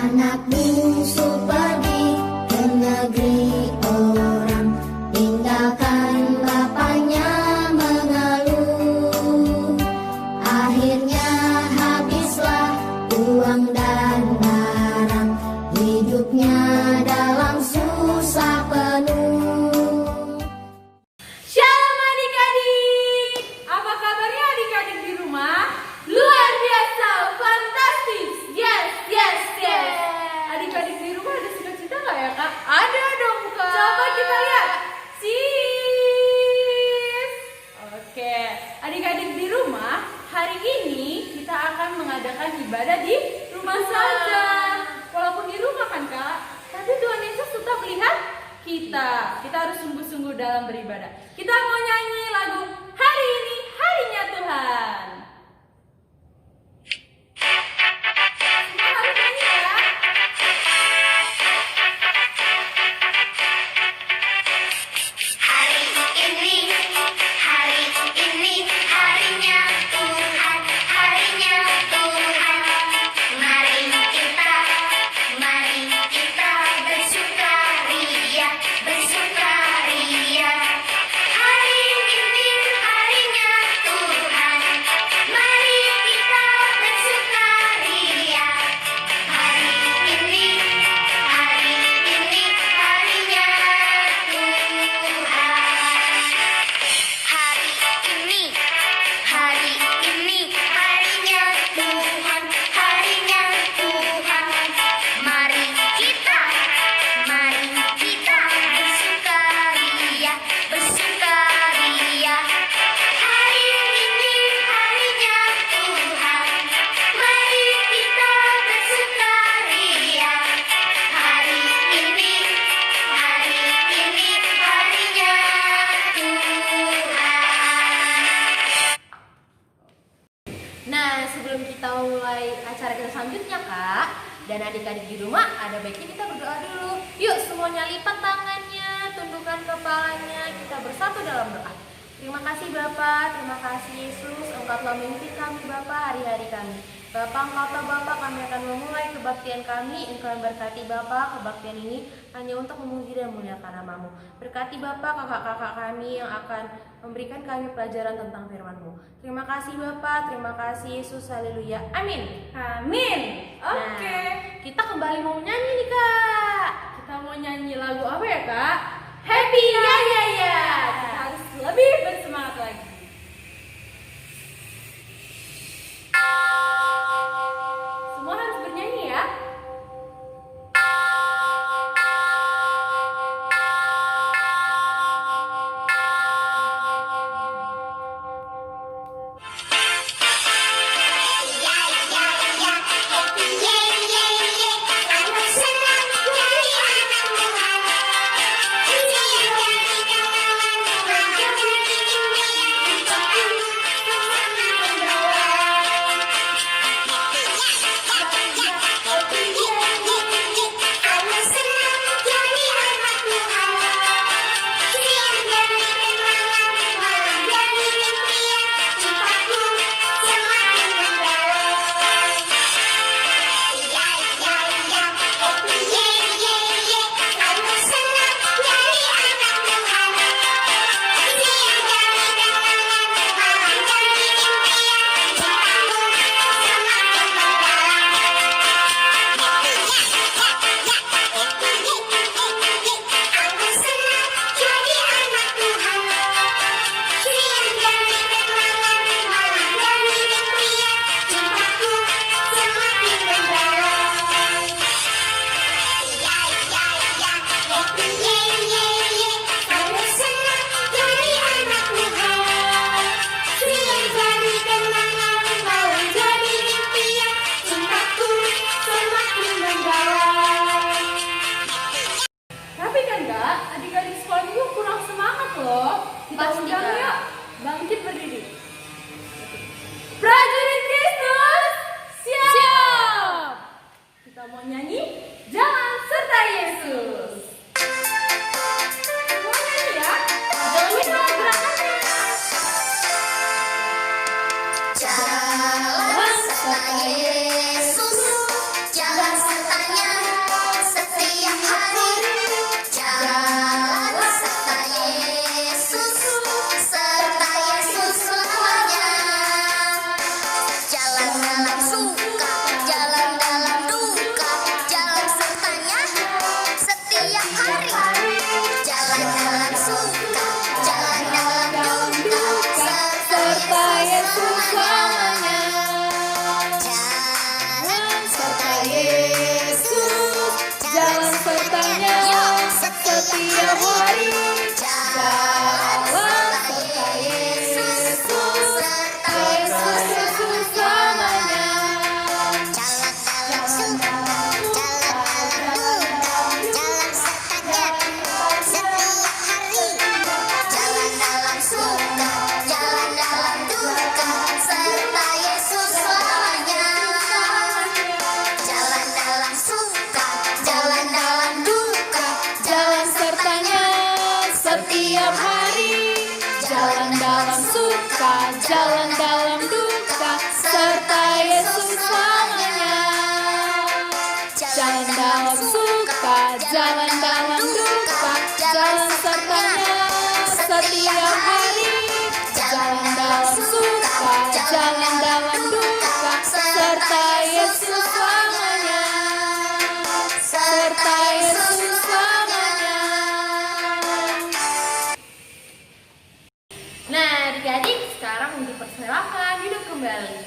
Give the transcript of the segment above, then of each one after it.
Anak bungsu pergi ke negeri orang, tinggalkan bapaknya mengeluh. Akhirnya habislah uang dan barang, hidupnya dalam susah penuh. Shalom adik-adik, apa kabarnya adik-adik di rumah? Luar biasa, fantastis, yes. Adik-adik di rumah ada sukacita nggak ya kak? Ada dong kak. Coba kita lihat, sis. Oke, adik-adik di rumah, hari ini kita akan mengadakan ibadah di rumah saja. Walaupun di rumah kan kak, tapi Tuhan Yesus tetap melihat kita. Kita harus sungguh-sungguh dalam beribadah. Kita mau nyanyi lagu Hari Ini Harinya Tuhan. Semua harus nyanyi ya. Hari ini harinya Tuhan, harinya Tuhan. Mari kita bersukaria, bersukaria. Hari ini harinya Tuhan, mari kita bersukaria. Hari ini harinya Tuhan. Hari ini harinya Tuhan, harinya Tuhan. Mari kita bersukaria, bersukaria. Hari ini harinya Tuhan, mari kita bersukaria. Hari ini harinya Tuhan. Nah, sebelum kita mulai acara kita selanjutnya kak dan adik-adik di rumah, ada baiknya kita berdoa dulu. Yuk semuanya lipat tangannya, tundukkan kepalanya, kita bersatu dalam doa. Terima kasih Bapa, terima kasih Yesus, Engkau telah memimpin kami Bapa hari-hari kami. Bapa, Engkau tahu Bapa, kami akan memulai kebaktian kami. Engkau yang berkati Bapa, kebaktian ini hanya untuk memuji dan memuliakan nama-Mu. Berkati Bapa kakak-kakak kami yang akan memberikan kami pelajaran tentang firman-Mu. Terima kasih Bapa, terima kasih Yesus, haleluya, amin. Amin. Oke. Kita kembali mau nyanyi nih kak. Kita mau nyanyi lagu apa ya kak? Happy ya. Kita harus lebih bersemangat lagi. Semua harus bernyanyi ya. Tapi kan kak, adik-adik sekolah juga kurang semangat loh. Kita Pasti, undang Kak. yuk, bangkit berdiri. Prajurit Kristus, siap. Kita mau nyanyi, jalan serta Yesus. Semua nyanyi ya, jangan lupa gerakannya. Jalan serta Yesus, jalan sertanya sertanya setiap hari. Jalan dalam suka, jalan dalam duka, serta Yesus selamanya. Jalan dalam suka, jalan dalam duka, jalan sertanya setiap hari. Jalan dalam suka, jalan dalam duka, serta Yesus selamanya. Serta Yesus selamanya. Nah, adik-adik, sekarang dipersilakan duduk kembali.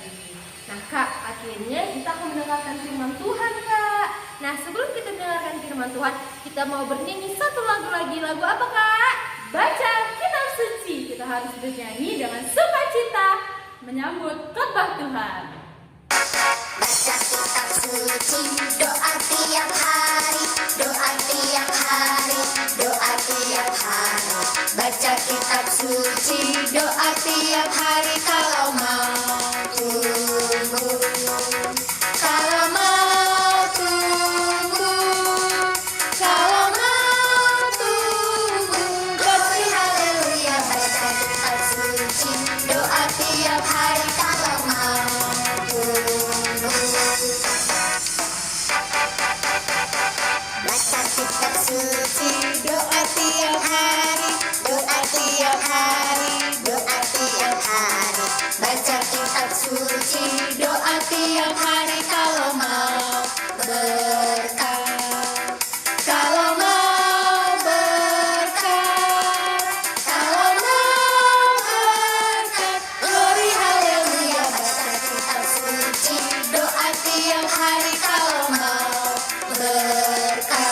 Nah, Kak, akhirnya kita akan mendengarkan firman Tuhan, Kak. Nah, sebelum kita mendengarkan firman Tuhan, kita mau bernyanyi satu lagu lagi. Lagu apa, Kak? Baca kitab suci. Kita harus bernyanyi dengan sukacita menyambut khotbah Tuhan. Baca kitab suci, doa tiap hari, doa tiap hari, doa tiap hari. Baca kitab suci, doa tiap hari kalau mau tumbuh. Kalau mau tumbuh, kalau mau tumbuh. Beri haleluya, baca kitab suci, doa tiap hari kalau mau tumbuh. Baca kitab suci, doa tiap hari, doa tiap hari, doa tiap hari. Baca kitab suci, doa tiap hari kalau mau berkat. Kalau mau berkat, kalau mau berkat. Glory haleluya, baca kitab suci, doa tiap hari kalau mau berkat.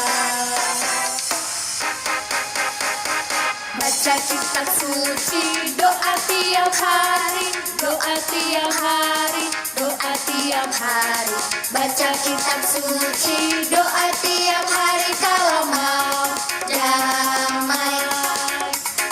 Baca kitab suci, doa tiap hari, doa tiap hari, doa tiap hari. Baca kitab suci, doa tiap hari kalau mau damai.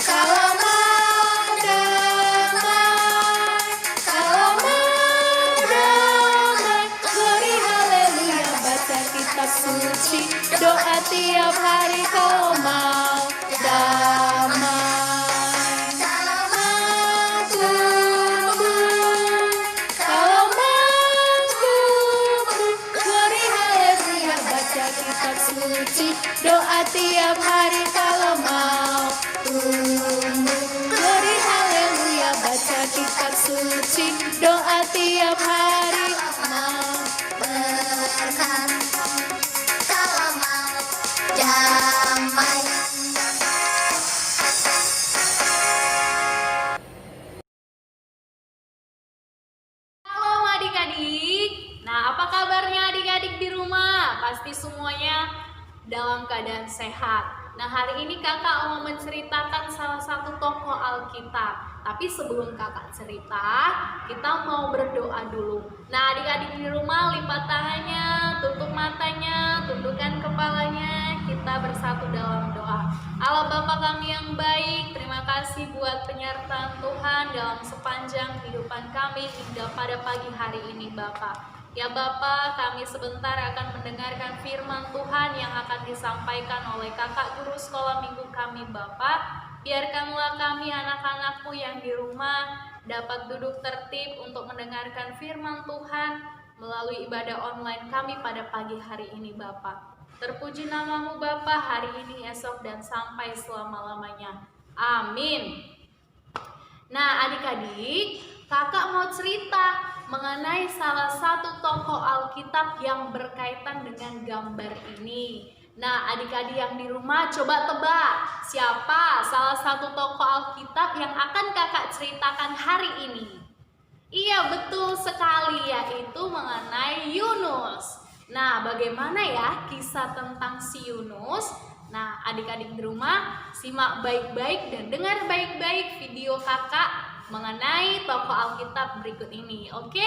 Kalau mau damai, kalau mau damai. Glory haleluya, baca kitab suci, doa tiap hari kalau mau damai. Kalau mau tumbuh, kalau mau tumbuh. Glory haleluya, baca kitab suci, doa tiap hari kalau mau tumbuh. Glory haleluya, baca kitab suci, doa tiap hari mau berkat. Kalau mau damai. Halo adik-adik. Nah, apa kabarnya adik-adik di rumah? Pasti semuanya dalam keadaan sehat. Nah, hari ini kakak mau menceritakan salah satu tokoh Alkitab. Tapi sebelum kakak cerita, kita mau berdoa dulu. Nah, adik-adik di rumah lipat tangannya, tutup matanya, tundukkan kepalanya. Kita bersatu dalam doa. Allah Bapa kami yang baik, terima kasih buat penyertaan Tuhan dalam sepanjang kehidupan kami hingga pada pagi hari ini Bapa. Ya Bapa, kami sebentar akan mendengarkan firman Tuhan yang akan disampaikan oleh kakak guru sekolah minggu kami Bapa. Biarkanlah kami anak-anakmu yang di rumah dapat duduk tertib untuk mendengarkan firman Tuhan melalui ibadah online kami pada pagi hari ini Bapa. Terpuji namamu Bapa hari ini, esok, dan sampai selama-lamanya. Amin. Nah adik-adik, kakak mau cerita mengenai salah satu tokoh Alkitab yang berkaitan dengan gambar ini. Nah adik-adik yang di rumah coba tebak siapa salah satu tokoh Alkitab yang akan kakak ceritakan hari ini. Iya betul sekali, yaitu mengenai Yunus. Nah bagaimana ya kisah tentang si Yunus? Nah adik-adik di rumah simak baik-baik dan dengar baik-baik video kakak mengenai tokoh Alkitab berikut ini. Oke?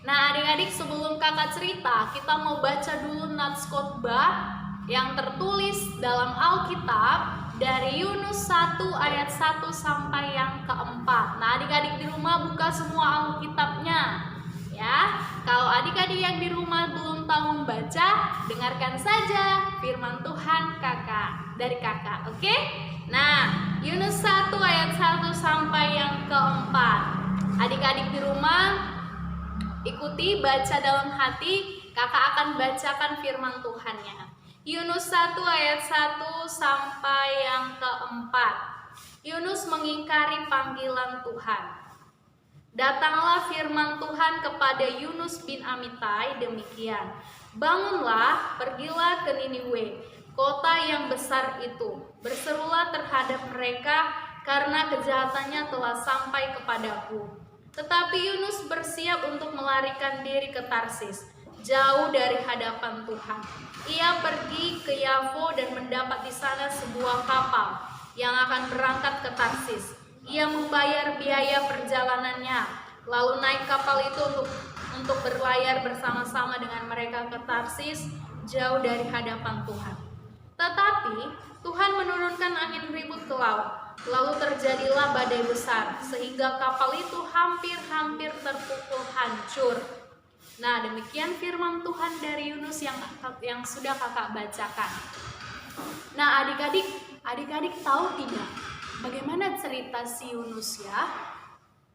Nah adik-adik sebelum kakak cerita, kita mau baca dulu nats khotbah yang tertulis dalam Alkitab dari Yunus 1 ayat 1 sampai yang keempat. Nah adik-adik di rumah buka semua Alkitabnya ya. Kalau adik-adik yang di rumah belum tahu membaca, dengarkan saja firman Tuhan dari kakak, oke? Nah, Yunus 1 ayat 1 sampai yang keempat. Adik-adik di rumah ikuti, baca dalam hati, kakak akan bacakan firman Tuhannya. Yunus 1 ayat 1 sampai yang keempat. Yunus mengingkari panggilan Tuhan. Datanglah firman Tuhan kepada Yunus bin Amittai demikian. Bangunlah, pergilah ke Niniwe, kota yang besar itu. Berserulah terhadap mereka karena kejahatannya telah sampai kepadaku. Tetapi Yunus bersiap untuk melarikan diri ke Tarsis, jauh dari hadapan Tuhan. Ia pergi ke Yafo dan mendapat di sana sebuah kapal yang akan berangkat ke Tarsis. Ia membayar biaya perjalanannya, lalu naik kapal itu untuk berlayar bersama-sama dengan mereka ke Tarsis, jauh dari hadapan Tuhan. Tetapi Tuhan menurunkan angin ribut ke laut, lalu terjadilah badai besar, sehingga kapal itu hampir-hampir terpukul hancur. Nah, demikian firman Tuhan dari Yunus yang sudah kakak bacakan. Nah, adik-adik tahu tidak bagaimana cerita si Yunus ya?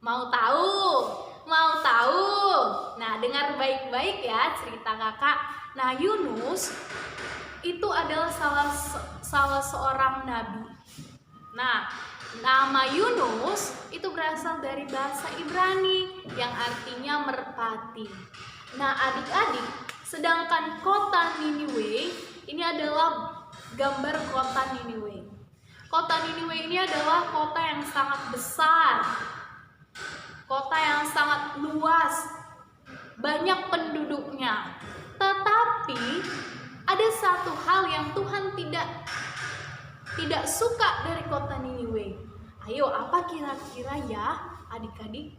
Mau tahu? Mau tahu? Nah, dengar baik-baik ya cerita kakak. Nah, Yunus itu adalah salah seorang nabi. Nah, nama Yunus itu berasal dari bahasa Ibrani yang artinya merpati. Nah, adik-adik, sedangkan kota Niniwe ini adalah gambar kota Niniwe. Kota Niniwe ini adalah kota yang sangat besar, kota yang sangat luas, banyak penduduknya. Tetapi ada satu hal yang Tuhan tidak suka dari kota Niniwe. Ayo, apa kira-kira ya adik-adik?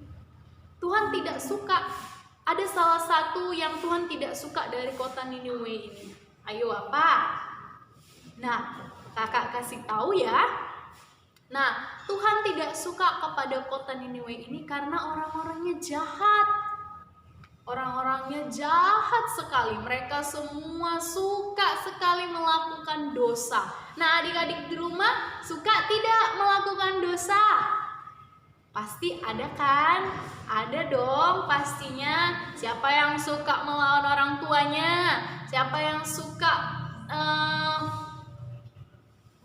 Tuhan tidak suka. Ada salah satu yang Tuhan tidak suka dari kota Niniwe ini. Ayo, apa? Nah, kakak kasih tahu ya. Nah, Tuhan tidak suka kepada kota Niniwe ini karena orang-orangnya jahat. Orang-orangnya jahat sekali. Mereka semua suka sekali melakukan dosa. Nah, adik-adik di rumah suka tidak melakukan dosa? Pasti ada kan? Ada dong pastinya. Siapa yang suka melawan orang tuanya? Siapa yang suka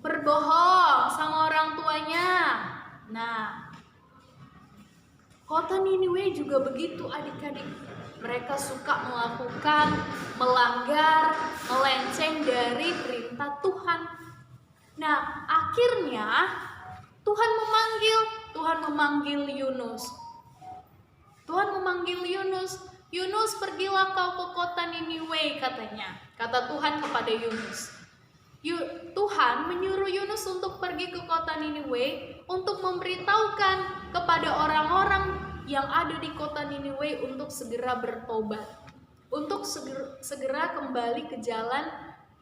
berbohong sama orang tuanya? Nah, kota Niniwe juga begitu adik-adik. Mereka suka melanggar, melenceng dari perintah Tuhan. Nah, akhirnya Tuhan memanggil Yunus. Tuhan memanggil Yunus. Yunus, pergilah kau ke kota Niniwe, katanya. Kata Tuhan kepada Yunus. Tuhan menyuruh Yunus untuk pergi ke kota Niniwe untuk memberitahukan kepada orang-orang yang ada di kota Niniwe untuk segera bertobat, untuk segera kembali ke jalan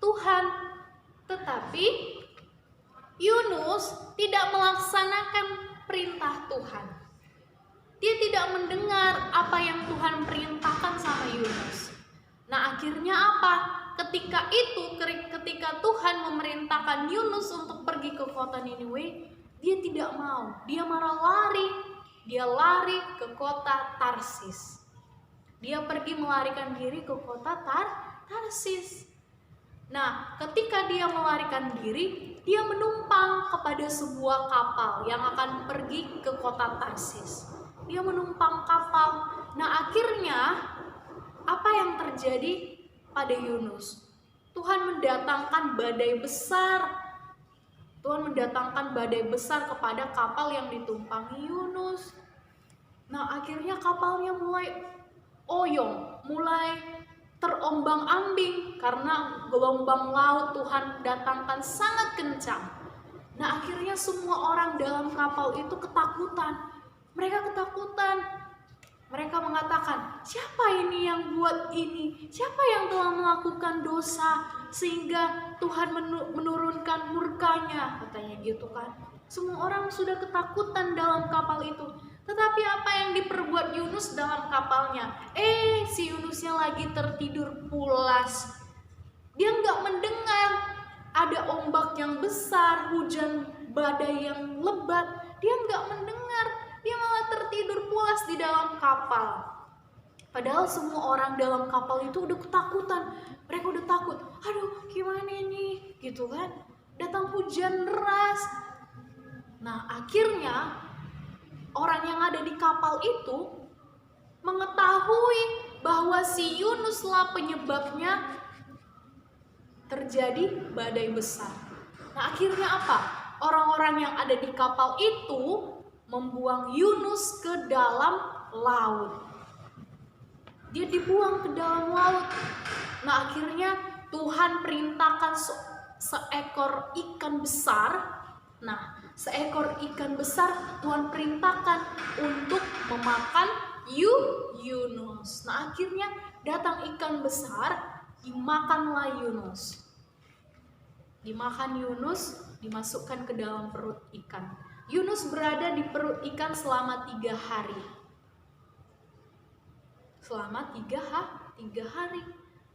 Tuhan. Tetapi Yunus tidak melaksanakan perintah Tuhan. Dia tidak mendengar apa yang Tuhan perintahkan sama Yunus. Nah, akhirnya apa? Ketika Tuhan memerintahkan Yunus untuk pergi ke kota Niniwe, dia tidak mau. Dia malah lari. Dia lari ke kota Tarsis. Dia pergi melarikan diri ke kota Tarsis. Nah, ketika dia melarikan diri, dia menumpang kepada sebuah kapal yang akan pergi ke kota Tarsis. Dia menumpang kapal. Nah, akhirnya apa yang terjadi pada Yunus? Tuhan mendatangkan badai besar. Tuhan mendatangkan badai besar kepada kapal yang ditumpangi Yunus. Nah, akhirnya kapalnya mulai oyong, mulai terombang-ambing karena gelombang laut Tuhan datangkan sangat kencang. Nah, akhirnya semua orang dalam kapal itu ketakutan. Mereka ketakutan. Mereka mengatakan, siapa ini yang buat ini? Siapa yang telah melakukan dosa sehingga Tuhan menurunkan murkanya? Katanya gitu kan. Semua orang sudah ketakutan dalam kapal itu. Tetapi apa yang diperbuat Yunus dalam kapalnya? Si Yunusnya lagi tertidur pulas. Dia nggak mendengar ada ombak yang besar, hujan badai yang lebat. Dia nggak mendengar, dia malah tertidur pulas di dalam kapal. Padahal semua orang dalam kapal itu udah ketakutan. Mereka udah takut, aduh gimana ini, gitu kan. Datang hujan deras. Nah akhirnya orang yang ada di kapal itu mengetahui bahwa si Yunuslah penyebabnya terjadi badai besar. Nah akhirnya apa? Orang-orang yang ada di kapal itu membuang Yunus ke dalam laut. Dia dibuang ke dalam laut. Nah akhirnya Tuhan perintahkan seekor ikan besar. Nah seekor ikan besar Tuhan perintahkan untuk memakan Yunus. Nah akhirnya datang ikan besar, dimakanlah Yunus. Dimakan Yunus, dimasukkan ke dalam perut ikan. Yunus berada di perut ikan selama 3 hari. Selama 3 hari.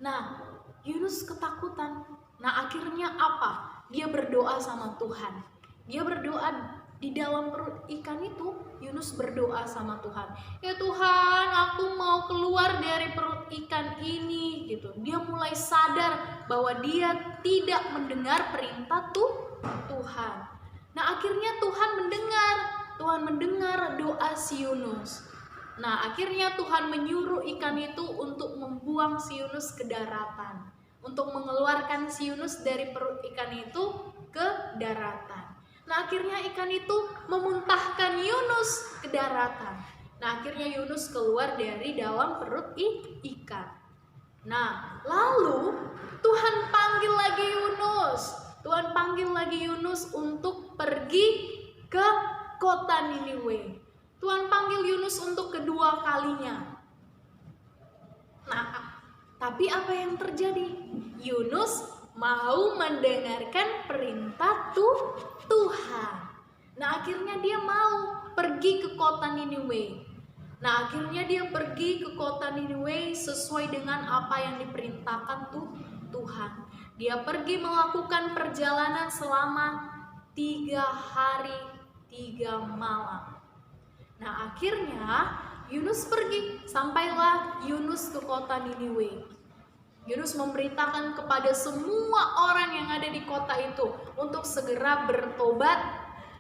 Nah Yunus ketakutan. Nah akhirnya apa? Dia berdoa sama Tuhan. Dia berdoa di dalam perut ikan itu. Yunus berdoa sama Tuhan, ya Tuhan, aku mau keluar dari perut ikan ini, gitu. Dia mulai sadar bahwa dia tidak mendengar perintah Tuhan. Nah akhirnya Tuhan mendengar doa si Yunus. Nah akhirnya Tuhan menyuruh ikan itu untuk membuang si Yunus ke daratan, untuk mengeluarkan si Yunus dari perut ikan itu ke daratan. Nah akhirnya ikan itu memuntahkan Yunus ke daratan. Nah akhirnya Yunus keluar dari dalam perut ikan. Nah lalu Tuhan panggil lagi Yunus. Tuhan panggil lagi Yunus untuk pergi ke kota Niniwe. Tuhan panggil Yunus untuk kedua kalinya. Nah tapi apa yang terjadi? Yunus mau mendengarkan perintah Tuhan. Nah akhirnya dia mau pergi ke kota Niniwe. Nah akhirnya dia pergi ke kota Niniwe sesuai dengan apa yang diperintahkan Tuhan. Dia pergi melakukan perjalanan selama 3 hari 3 malam. Nah akhirnya Yunus pergi, sampailah Yunus ke kota Niniwe. Yunus memberitakan kepada semua orang yang ada di kota itu untuk segera bertobat,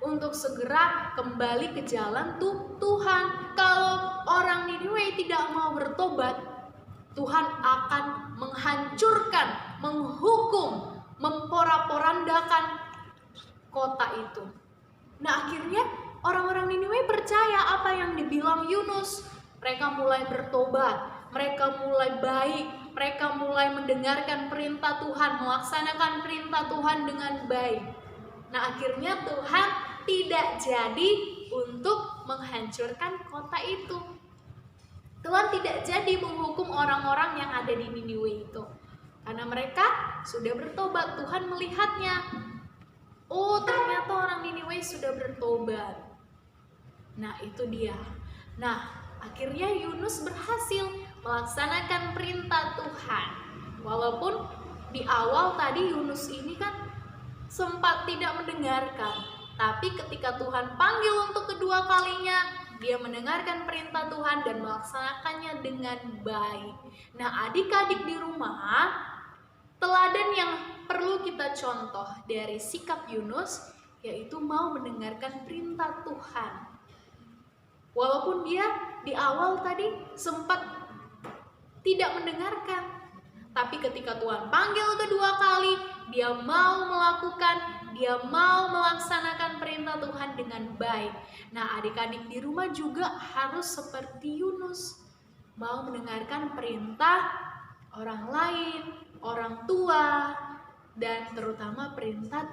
untuk segera kembali ke jalan Tuhan. Kalau orang Niniwe tidak mau bertobat, Tuhan akan menghancurkan, menghukum, memporak-porandakan kota itu. Nah akhirnya orang-orang Niniwe percaya apa yang dibilang Yunus. Mereka mulai bertobat, mereka mulai baik, mereka mulai mendengarkan perintah Tuhan, melaksanakan perintah Tuhan dengan baik. Nah akhirnya Tuhan tidak jadi untuk menghancurkan kota itu. Tuhan tidak jadi menghukum orang-orang yang ada di Niniwe itu. Karena mereka sudah bertobat, Tuhan melihatnya. Oh ternyata orang Niniwe sudah bertobat. Nah itu dia. Nah akhirnya Yunus berhasil melaksanakan perintah Tuhan. Walaupun di awal tadi Yunus ini kan sempat tidak mendengarkan, tapi ketika Tuhan panggil untuk kedua kalinya, dia mendengarkan perintah Tuhan dan melaksanakannya dengan baik. Nah adik-adik di rumah, teladan yang perlu kita contoh dari sikap Yunus yaitu mau mendengarkan perintah Tuhan. Walaupun dia di awal tadi sempat tidak mendengarkan, tapi ketika Tuhan panggil kedua kali, dia mau melakukan, dia mau melaksanakan perintah Tuhan dengan baik. Nah adik-adik di rumah juga harus seperti Yunus, mau mendengarkan perintah orang lain, orang tua, dan terutama perintah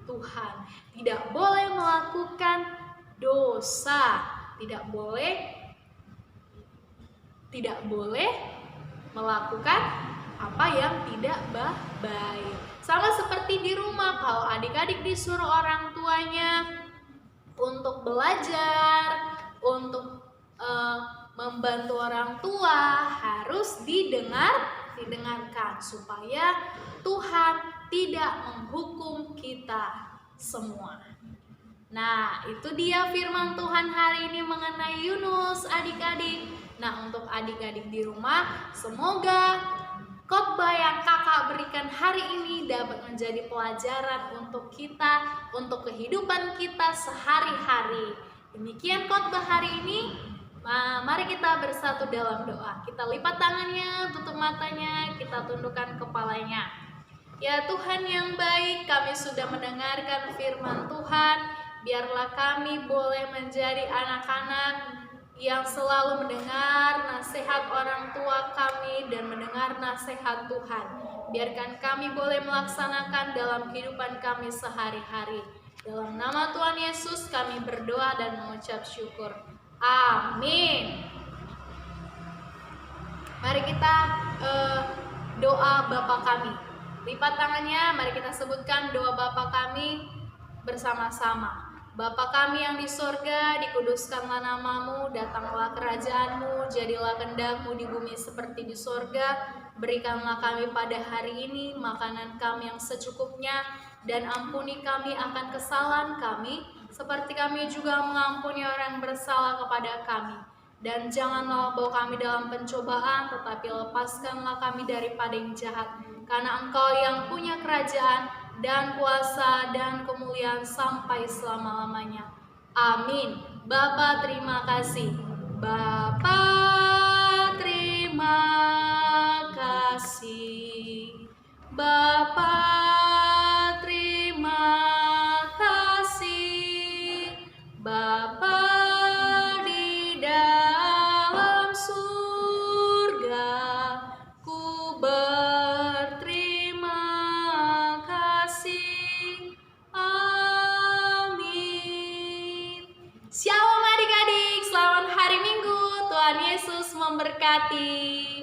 Tuhan. Tidak boleh melakukan dosa, tidak boleh melakukan apa yang tidak baik. Sama seperti di rumah, kalau adik-adik disuruh orang tuanya untuk belajar, membantu orang tua harus didengarkan supaya Tuhan tidak menghukum kita semua. Nah, itu dia firman Tuhan hari ini mengenai Yunus, adik-adik. Nah, untuk adik-adik di rumah, semoga khotbah yang kakak berikan hari ini dapat menjadi pelajaran untuk kita, untuk kehidupan kita sehari-hari. Demikian khotbah hari ini. Mari kita bersatu dalam doa. Kita lipat tangannya, tutup matanya, kita tundukkan kepalanya. Ya Tuhan yang baik, kami sudah mendengarkan firman Tuhan. Biarlah kami boleh menjadi anak-anak yang selalu mendengar nasihat orang tua kami dan mendengar nasihat Tuhan. Biarkan kami boleh melaksanakan dalam kehidupan kami sehari-hari. Dalam nama Tuhan Yesus kami berdoa dan mengucap syukur. Amin. Mari kita doa Bapa kami. Lipat tangannya, mari kita sebutkan doa Bapa kami bersama-sama. Bapa kami yang di sorga, dikuduskanlah namamu, datanglah kerajaanmu, jadilah kehendak-mu di bumi seperti di sorga. Berikanlah kami pada hari ini makanan kami yang secukupnya, dan ampuni kami akan kesalahan kami, seperti kami juga mengampuni orang yang bersalah kepada kami. Dan janganlah bawa kami dalam pencobaan, tetapi lepaskanlah kami daripada yang jahat. Karena Engkau yang punya kerajaan dan kuasa dan kemuliaan sampai selama-lamanya. Amin. Bapa terima kasih. Bapa terima kasih. Bapa terima kasih. Bapa di dalam surga, ku berterima kasih. Amin. Shalom adik-adik, selamat hari Minggu. Tuhan Yesus memberkati.